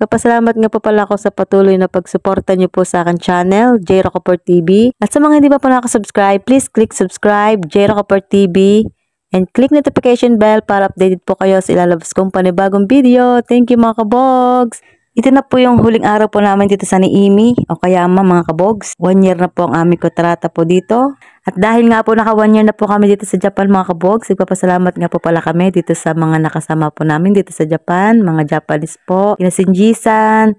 Nagpapasalamat nga po pala ako sa patuloy na pagsuporta niyo po sa akin channel, J. Rocaport TV. At sa mga hindi pa po nakasubscribe, please click subscribe, J. Rocaport TV. And click notification bell para updated po kayo sa ilalabas kong panibagong video. Thank you mga kabogs! Ito na po yung huling araw po namin dito sa Niimi o Kayama mga kabogs. 1 year na po ang aming kontrata po dito. At dahil nga po naka 1 year na po kami dito sa Japan mga kabogs, nagpapasalamat nga po pala kami dito sa mga nakasama po namin dito sa Japan, mga Japanese po. Kina Shinji-san,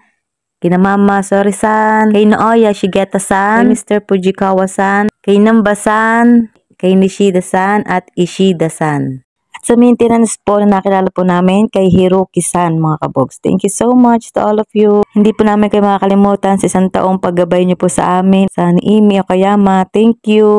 kina Mama Sori-san, kay Naoya Shigeta-san, kay Mr. Fujikawa-san, kay Namba-san, kay Nishida-san at Ishida-san. Sa maintenance po na nakilala po namin kay Hiroki-san mga kabogs. Thank you so much to all of you. Hindi po namin kayo makakalimutan sa isang taong paggabay niyo po sa amin sa Niimi o Kayama. Thank you!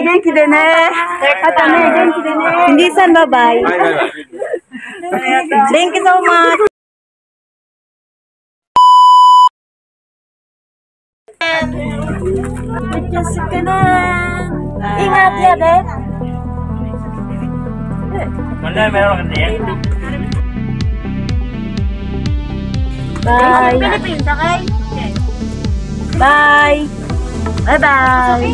Genki de ne. Genki de ne. Hindi-san, bye-bye. Thank you so much. Ingat ya deh. Mana meron ka din? Bye. Bye. Bye-bye.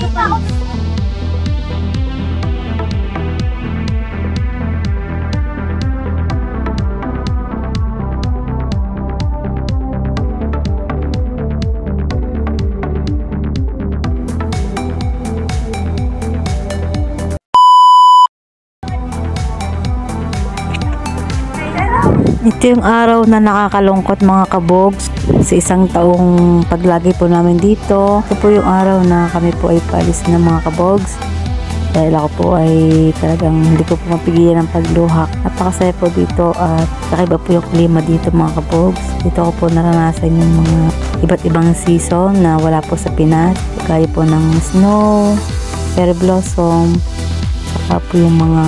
Ito yung araw na nakakalungkot mga kabogs sa isang taong paglagi po namin dito. Ito po yung araw na kami po ay palis na mga kabogs. Dahil ako po ay talagang hindi ko po mapigilan ng pagluhak. Napakasaya po dito at kakaiba po yung klima dito mga kabogs. Dito ko po naranasan yung mga iba't ibang season na wala po sa Pinas. Gaya po ng snow, cherry blossom, saka po yung mga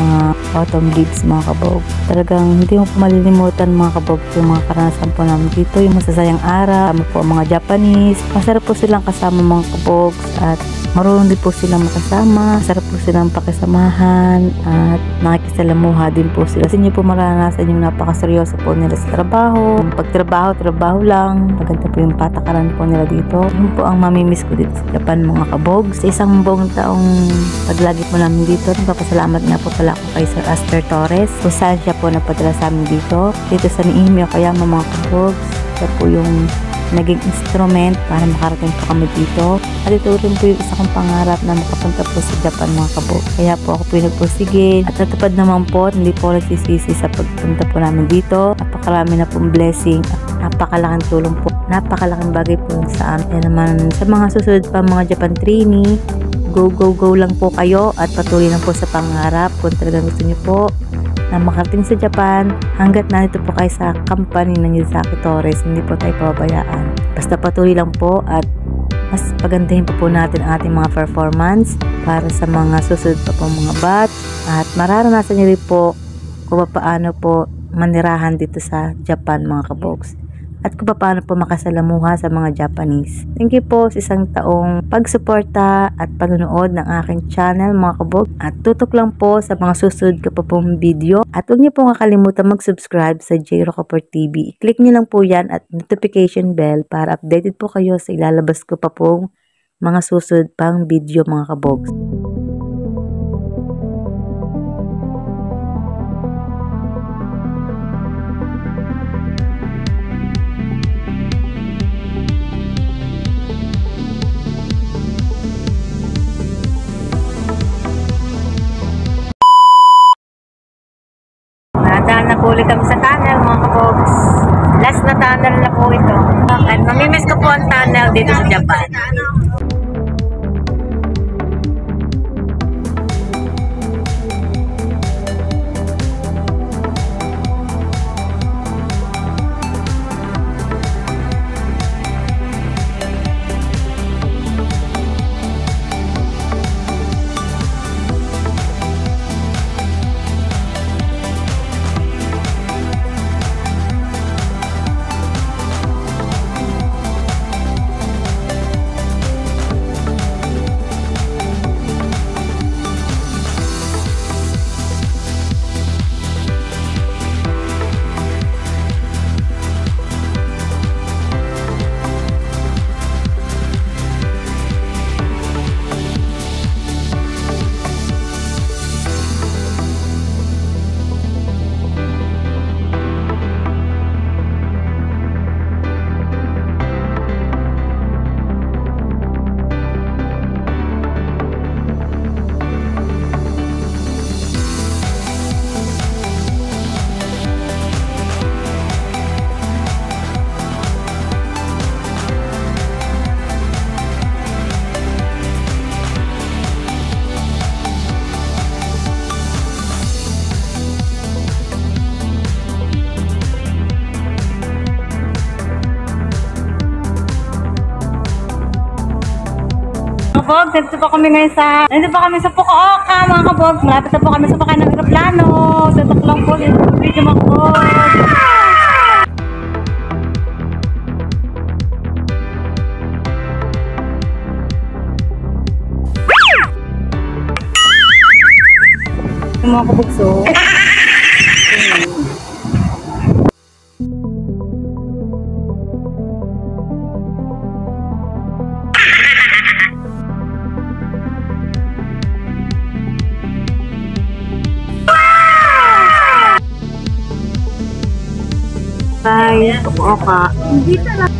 autumn leaves mga kabog. Talagang hindi mo po malilimutan mga kabog yung mga karanasan po namin dito, yung masasayang araw, kami po mga Japanese. Masarap po silang kasama mga kabog at marunong din po silang makasama. Masarap po silang pakisamahan at nakikisalamuha din po sila. Kasi nyo po maranasan yung napakaseryoso po nila sa trabaho. Trabaho lang. Maganda po yung patakaran po nila dito. Yun po ang mamimiss ko dito sa Japan mga kabog. Sa isang buong taong paglagi po namin dito, nagpapasalamat nga po pala ako kay Sir Aster Torres kung saan siya po napadala sa amin dito sa Niimi o Kayama mga kabog. Siya po yung naging instrument para makarating po kami dito. At ito rin po yung isa kong pangarap na makapunta po sa Japan mga kabog. Kaya po ako po yung nagpursige at natupad naman po, hindi po nagsisisi sa pagpunta po namin dito. Napakarami na pong blessing at napakalaking tulong po. Napakalaking bagay po sa amin. Kaya naman sa mga susunod pa mga Japan trainee, go lang po kayo at patuloy lang po sa pangarap kung talagang gusto nyo po na makarating sa Japan. Hanggat nandito po kayo sa company ng Yuzaki Torres, hindi po tayo pababayaan. Basta patuloy lang po at mas pagandahin po natin ang ating mga performance para sa mga susunod pa po mga batch at mararanasan nyo rin po kung paano po manirahan dito sa Japan mga kabogs at kung paano po makasalamuha sa mga Japanese. Thank you po sa isang taong pagsuporta at panonood ng aking channel mga kabog. At tutok lang po sa mga susunod ko pa pong video. At huwag niyo po kakalimutan mag-subscribe sa J. Rocaport TV. I-click niyo lang po yan at notification bell para updated po kayo sa ilalabas ko pa pong mga susunod pang video mga kabog. Nadaan na po ulit kami sa tunnel mga kabogs. Last na tunnel na po ito. At mamimiss ko po ang tunnel dito sa Japan. Kabog, nandito pa kami ngayon sa Fukuoka, mga kabog. Malapit na po kami sa pakay ng aeroplano. Tutok lang po yung video, mga kabog. Yung mga kabog, so. Bye, Fukuoka. Hindi talaga.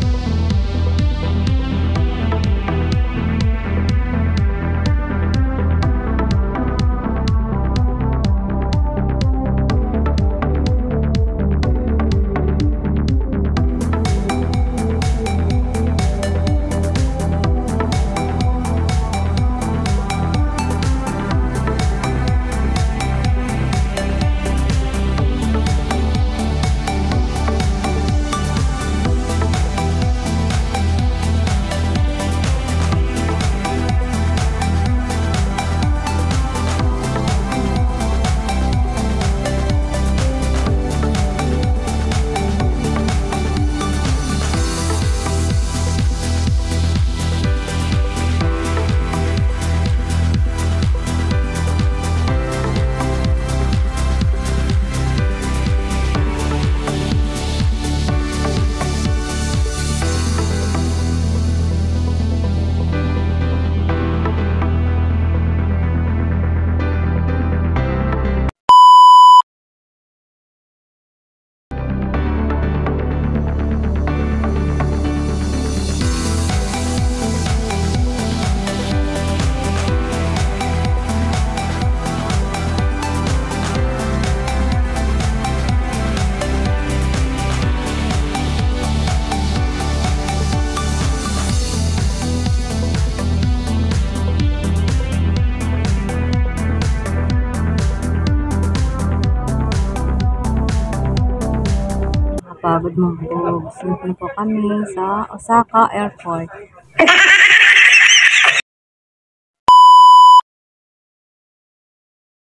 Pagod mga kabog. Sunod na po kami sa Osaka Airport.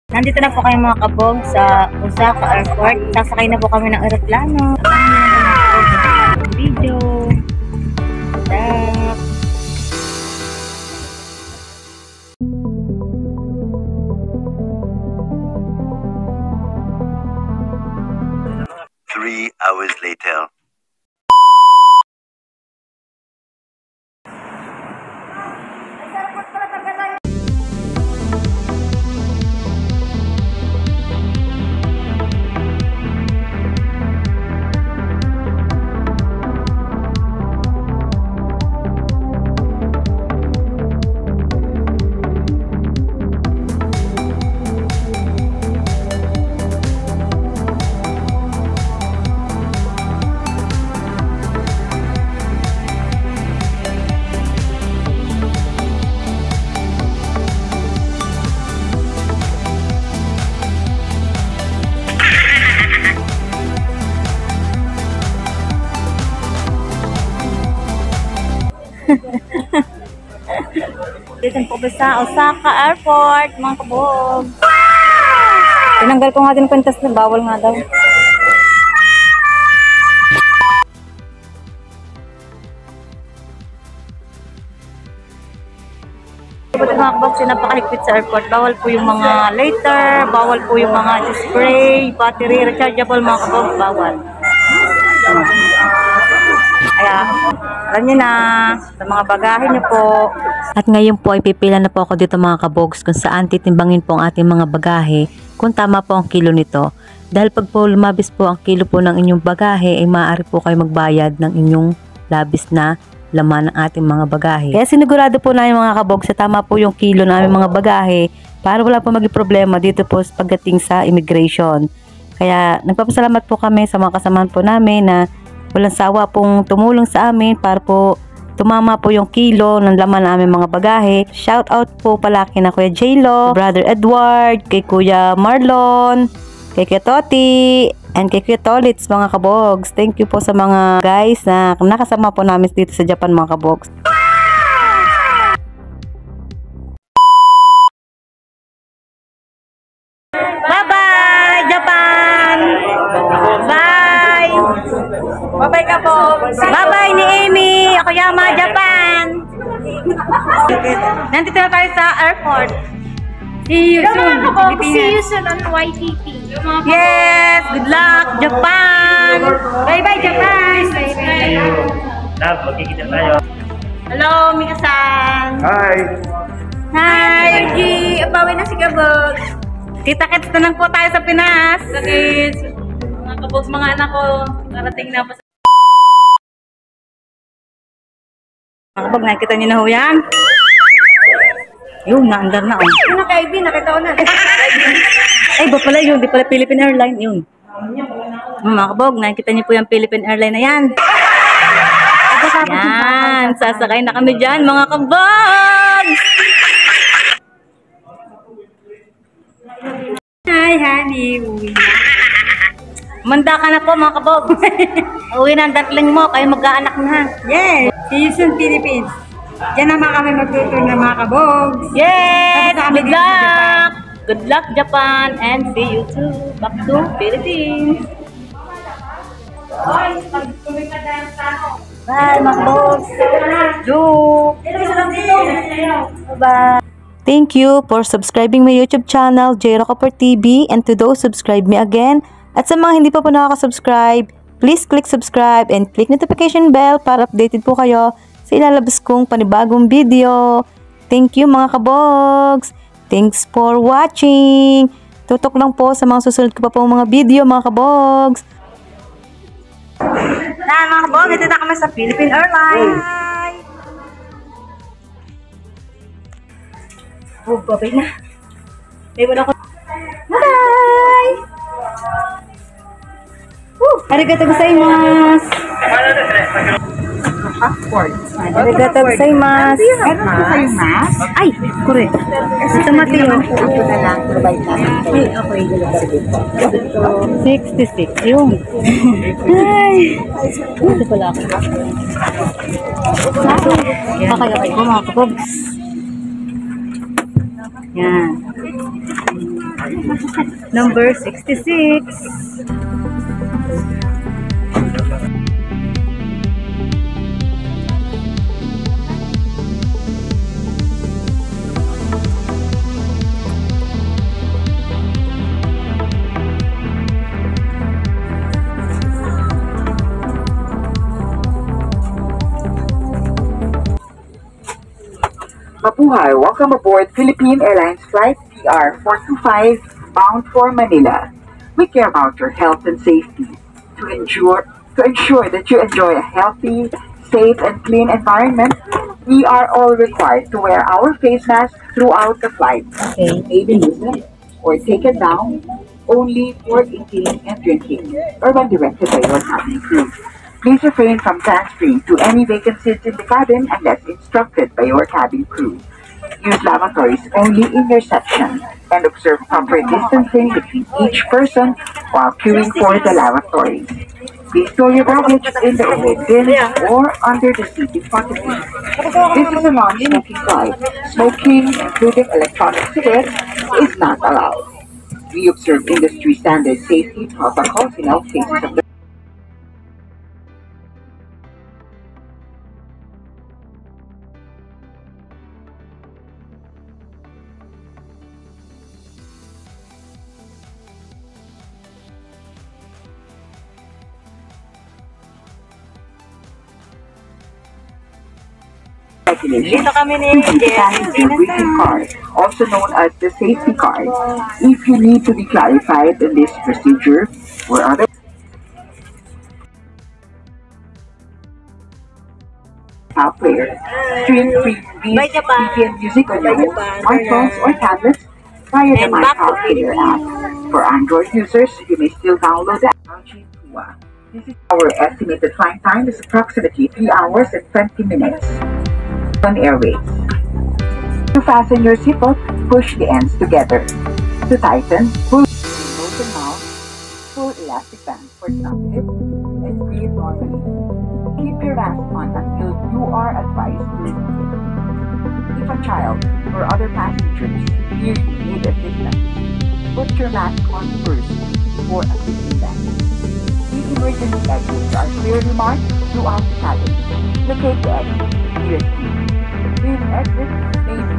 Nandito na po kayo mga kabog sa Osaka Airport. Sasakay na po kami ng aeroplano. Video. Stop. 3 hours later. Dito po ba sa Osaka Airport, mga kabog. Tinanggal ko nga din kwintas na bawal nga daw. Mga kabog, napakahigpit sa airport. Bawal po yung mga lighter, bawal po yung mga display, battery, rechargeable, mga kabog, bawal. Kaya, alam niyo na, sa mga bagahe niyo po. At ngayon po ay pipila na po ako dito mga kabogs kung saan titimbangin po ang ating mga bagahe kung tama po ang kilo nito. Dahil pag po lumabis po ang kilo po ng inyong bagahe ay maaari po kayo magbayad ng inyong labis na laman ng ating mga bagahe. Kaya sinigurado po namin mga kabogs sa tama po yung kilo ng aming mga bagahe para wala po maging problema dito po pagdating sa immigration. Kaya nagpapasalamat po kami sa mga kasamahan po namin na walang sawa pong tumulong sa amin para po tumama po yung kilo ng laman ng aming mga bagahe. Shout out po pala kina Kuya J-Lo, Brother Edward, kay Kuya Marlon, kay Kuya Toti, and kay Kuya Tolits mga kabogs. Thank you po sa mga guys na nakasama po namin dito sa Japan mga kabogs. Bye-bye Japan! Bye! Bye-bye ka po! Bye-bye ni Amy! Akoyama, Japan! Nandito na tayo sa airport. See you soon! See you soon on YTP. Yes! Good luck, Japan! Bye-bye, Japan! Love, magkikita tayo. Hello, Mika-san! Hi! Hi! Energy! Abawi na si Kabog. Kita-kits na lang po tayo sa Pinas! Kita-kits! Mga kabogs, mga anak ko, narating na po sa... Mga kabog, nakikita niyo na ho yan? Yun, naandar na oh. Yung naka-IB, nakita ko na. Ay, ba pala yun? Di pala Philippine Airlines yun. Mga kabog, nakikita niyo po yung Philippine Airlines na yan. Yan, sasakay na kami dyan, mga kabog! Hi, honey. Uwi na. Manda ka na po, mga kabog. Uwi na ang darling mo, kayo mag-aanak na. Yes! See you soon, Philippines. Diyan naman kami magtutur ng mga kabogs. Yes! Tapos kami Good dito sa luck! Good luck, Japan! And see you too. Back to Philippines. Bye, mga kabog. Bye! Thank you for subscribing my YouTube channel, J-Rockapper TV, and to those subscribe me again. At sa mga hindi pa po nakaka-subscribe, please click subscribe and click notification bell para updated po kayo sa ilalabas kong panibagong video. Thank you mga kabogs! Thanks for watching! Tutok lang po sa mga susunod ko pa pong mga video mga kabogs! Na mga kabogs, ito na kami sa Philippine Airlines! Oh, babay na. Bye-bye ako. Bye! Arigatou gozaimasu! Passport. Arigatou gozaimasu! Meron po kayong mask? Ay, correct. Ito Mateo. Ito na lang. Provide namin. Okay. 66. Yun. Ay. Ito pala ako. Okay po mga kapogs. Yan. Number 66. Mabuhay! Welcome aboard Philippine Airlines Flight PR425 bound for Manila. We care about your health and safety. To ensure that you enjoy a healthy, safe, and clean environment, we are all required to wear our face mask throughout the flight. Okay. May be loosened or taken down only for eating and drinking or when directed by your cabin crew. Please refrain from transferring to any vacant seats in the cabin unless instructed by your cabin crew. Use lavatories only in your section and observe proper distancing between each person while queuing for the lavatories. Please store your baggage in the overhead bin or under the seat in front of you. This is a non-smoking flight. Smoking, including electronic cigarettes, is not allowed. We observe industry standard safety protocols in all cases of the regulation. Dito kami ni Sanitary greeting card, also known as the safety card. If you need to be clarified in this procedure or other player, stream free VPN music on your smartphones or tablets via the MyPower Player app. For Android users, you may still download the app. This is our estimated flying time is approximately 3 hours and 20 minutes. On airways. To fasten your seatbelt, push the ends together. To tighten, pull the mouth, pull elastic band for snap-fit, and breathe normally. Keep your mask on until you are advised to remove it. If a child or other passengers near you need assistance, put your mask on first before assisting them. The emergency exits are clearly marked throughout the cabin. Locate the exit nearest you. These exits may be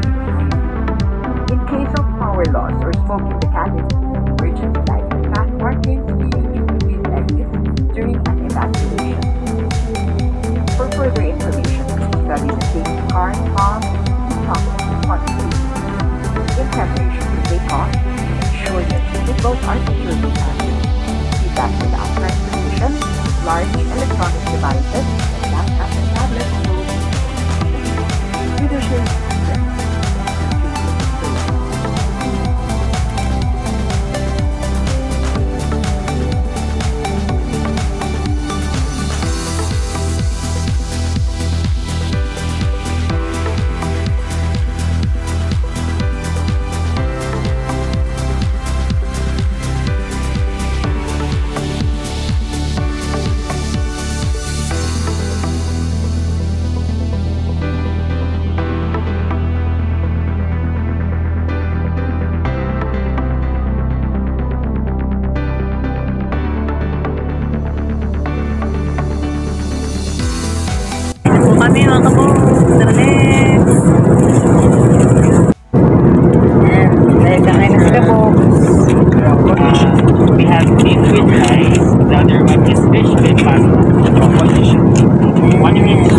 in case of power loss or smoke in the cabin. Emergency light and path markings will lead you to these exits during an evacuation. For further information, study the safety card on in preparation to take off, ensure that seatbelts are securely fastened. Seat back with upright position, large electronic devices, laptops and tablets closed. Leadership. Kami mga kabog, taralit. Ayan, kakain na si kabog. We have meat with rice. The other one is fish with pasta. Composition. 1 minute.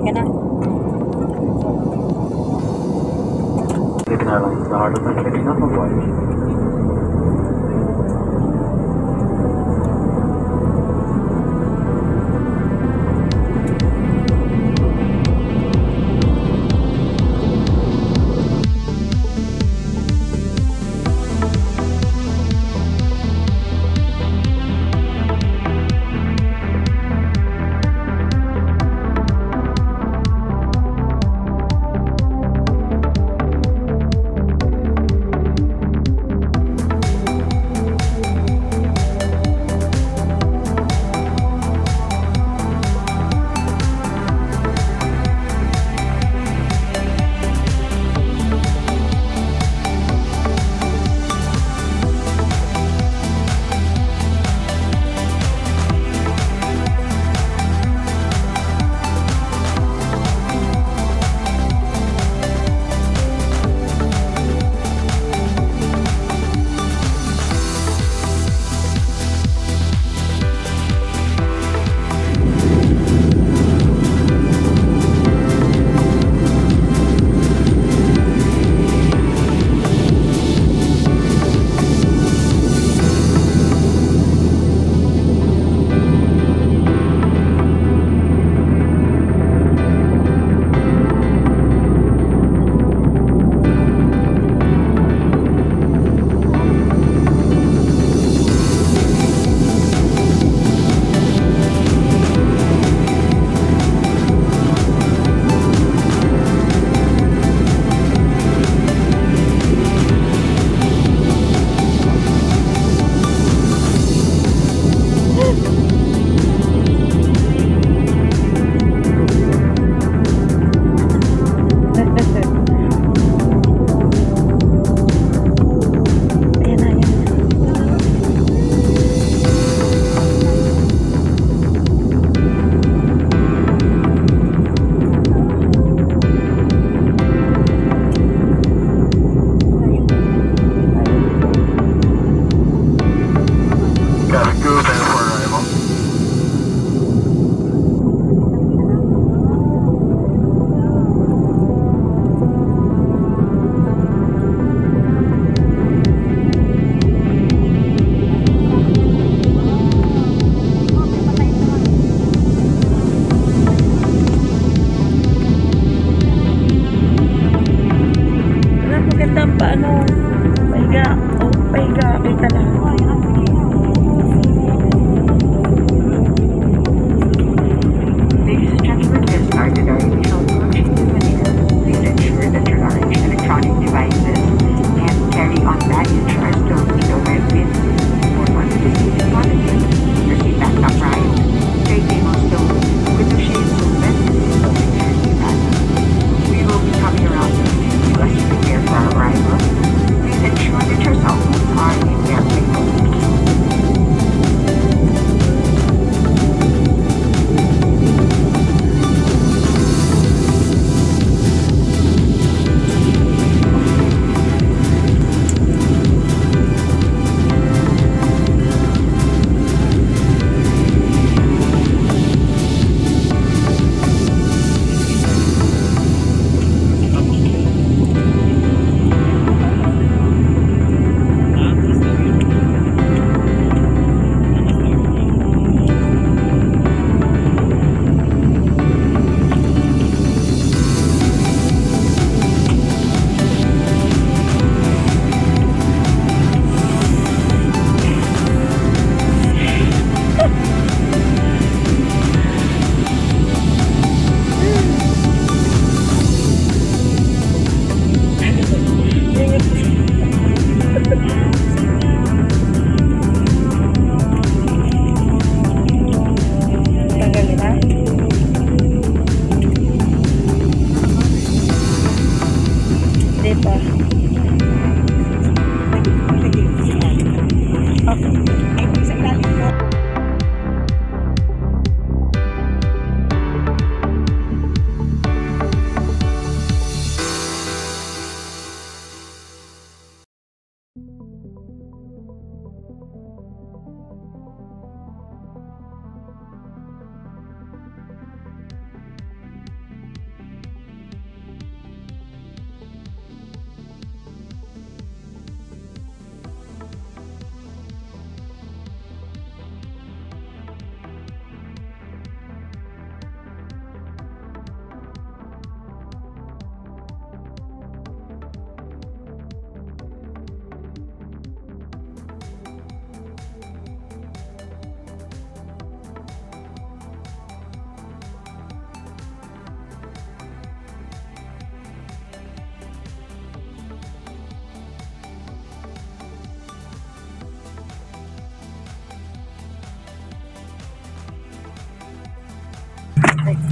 ka na. Living Island is the heart of the Philippine Aquaboy.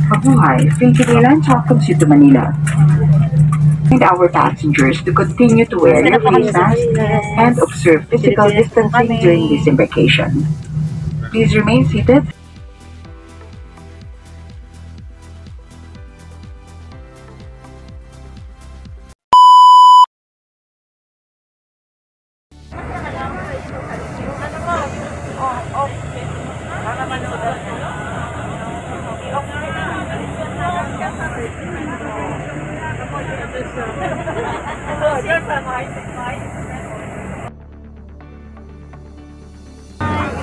Mabuhay, Philippine Airlines welcomes you to Manila. And our passengers to continue to wear your face mask and observe physical distancing during this embarkation. Please remain seated.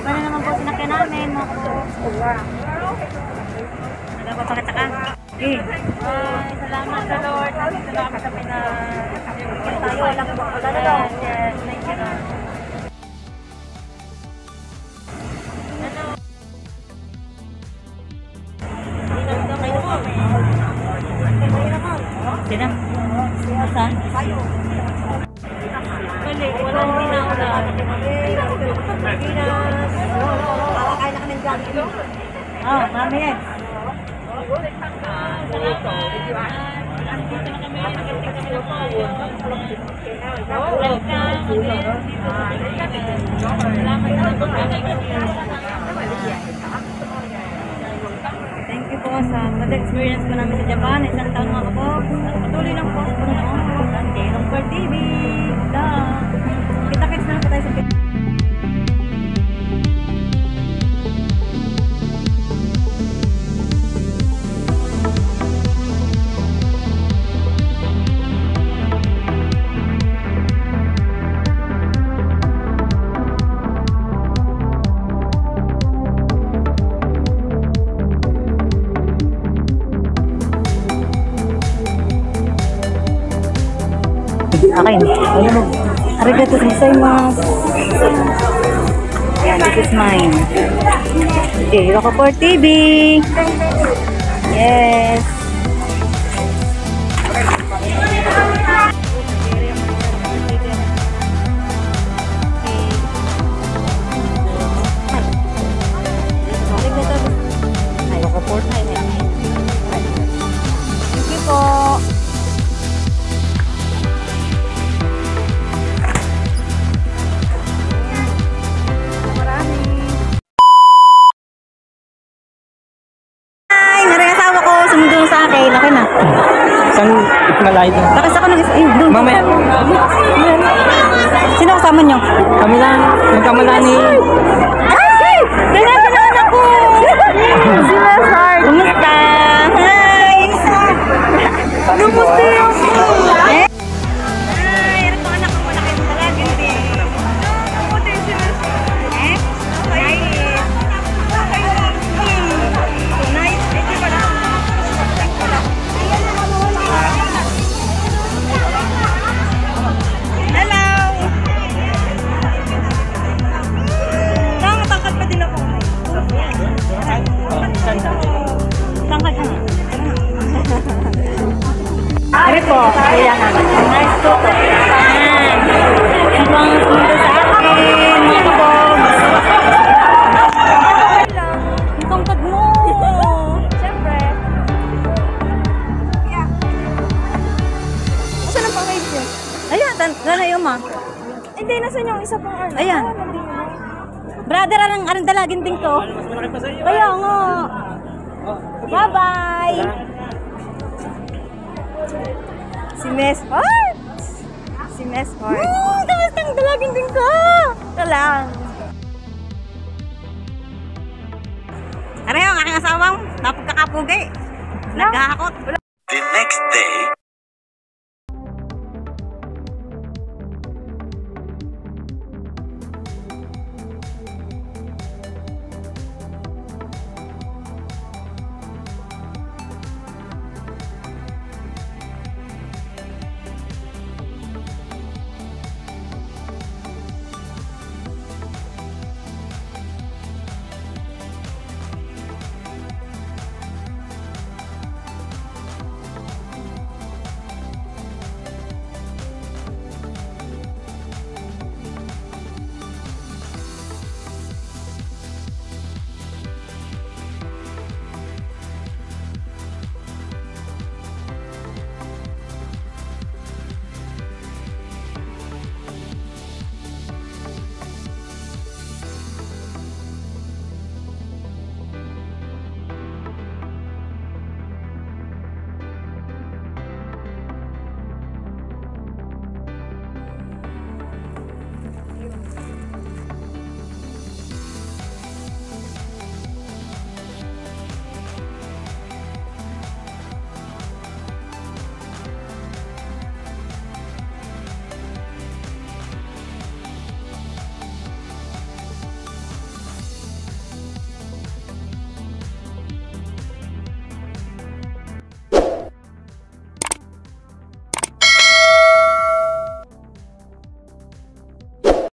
Iba na naman po sinakyan namin, mga kabogs. Ano ba pakita ka? Okay. Salamat sa Lord. Salamat sa tayo lang po. Yes, thank you. Sino? Saan? Balik, walang dinaulan. Kakain na kami ng jogging. Mami yan. Thank you po sa pag-experience ko namin sa Japan. Isang taon mga kabogs. At patuloy lang po sa panonood ng Jerong Per TV. Kita-kits na po tayo sa akin. Arigato gozaimasu. Yan, this is mine. Okay, Rocco Per TV. Yes. Ay, Rocco Per TV. Thank you po. Okay na. Saan ipinalay doon? Takas ako ng isa. Doon. Mamaya. Sino kasama nyo? Kami lang. Nagkamala ni... Ay! Kailangan ako! Si Masar. Kumusta? Hi! Kumusta yung... Eh? Ay, ano pa anak ko malaki mo talaga. Hindi. Kumusta yung si Masar? Eh? Ay! So nice. Ito pala. Ari po, kailangan. Nice to. Ang mga sumunod sa akin, mga kabogs. Ang tangkad mo. Siyempre. Saan ang pang-ride yun? Ayan, gano'n yung ma. Hindi, nasan yung isa pang ano? Ayan. Brother, anong dalagin din to? Kaya nga. Bye-bye. Si Miss Heart! Si Miss Heart. Kamastang dalagin din ka! Ito lang. Ano yung aking asawang napagkakapugi? Naghahakot. The next day,